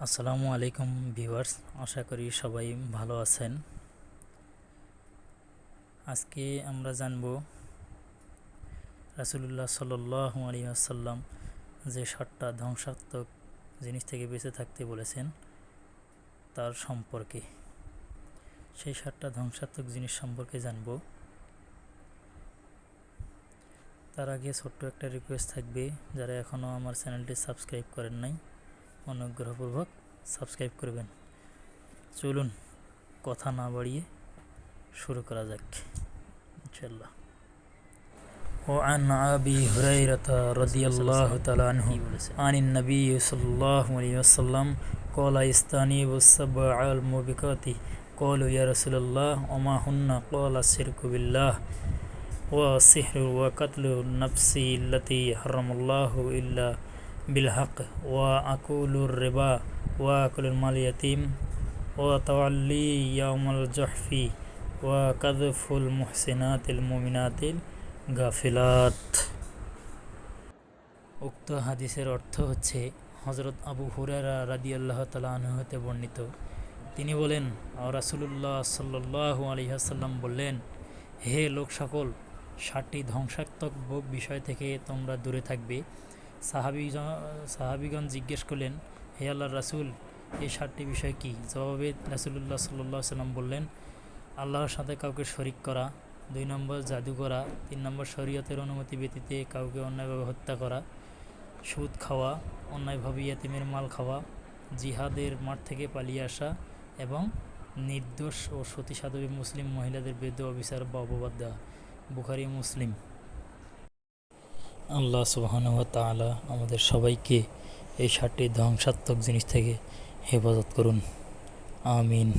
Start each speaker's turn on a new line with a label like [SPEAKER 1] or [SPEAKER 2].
[SPEAKER 1] আসসালামু আলাইকুম ভিউয়ার্স, আশা করি সবাই ভালো আছেন। আজকে আমরা জানব রাসূলুল্লাহ সাল্লাল্লাহু আলাইহি ওয়াসাল্লাম যে 7টা ধ্বংসাত্মক জিনিস থেকে বেঁচে থাকতে বলেছেন তার সম্পর্কে। সেই 7টা ধ্বংসাত্মক জিনিস সম্পর্কে জানব। তার আগে ছোট্ট একটা রিকোয়েস্ট থাকবে, যারা এখনও আমার চ্যানেলটি সাবস্ক্রাইব করেন নাই অনুগ্রহপূর্বক সাবস্ক্রাইব করবেন। চলুন কথা না বাড়িয়ে শুরু করা যাক ইনশাআল্লাহ। وعن أبي هريرة رضي الله تعالى عنه عن النبي صلى الله عليه وسلم قال استنيب السبع الموبقات قالوا يا رسول الله وما هن قال الشرك بالله والسحر وقتل النفس التي حرم الله إلا بالحق وأكل الربا وأكل المال اليتيم وتولي يوم الزحف وقذف المحسنات المؤمنات গাফিলাত। উক্ত হাদিসের অর্থ হচ্ছে, হযরত আবু হুরায়রা রাদিয়াল্লাহু তাআলা আনহু হতে বর্ণিত, তিনি বলেন, রাসূলুল্লাহ সাল্লাল্লাহু আলাইহি ওয়াসাল্লাম বললেন, হে লোক সকল, 7টি ধ্বংসাত্মক বিষয় থেকে তোমরা দূরে থাকবে। সাহাবীগণ জিজ্ঞেস করলেন, হে আল্লাহর রাসূল, এই 7টি বিষয় কি? জবাবে রাসূলুল্লাহ সাল্লাল্লাহু আলাইহি ওয়াসাল্লাম বললেন, আল্লাহর সাথে কাউকে শরীক করা, 2 নম্বর জাদু করা, 3 নম্বর শরীয়তের অনুমতি ব্যতীতে কাউকে অন্যায়ভাবে হত্যা করা, সুদ খাওয়া, অন্যায়ভাবে ইয়াতীমের মাল খাওয়া, জিহাদের মাঠ থেকে পালিয়ে আসা এবং নির্দোষ ও সতী সাধবী মুসলিম মহিলাদের বিরুদ্ধে অবিচার বা অপবাদ দেওয়া। বুখারী মুসলিম। আল্লাহ সুবহানাহু ওয়া তাআলা আমাদের সবাইকে এই 7টি ধ্বংসাত্মক জিনিস থেকে হেফাজত করুন। আমিন।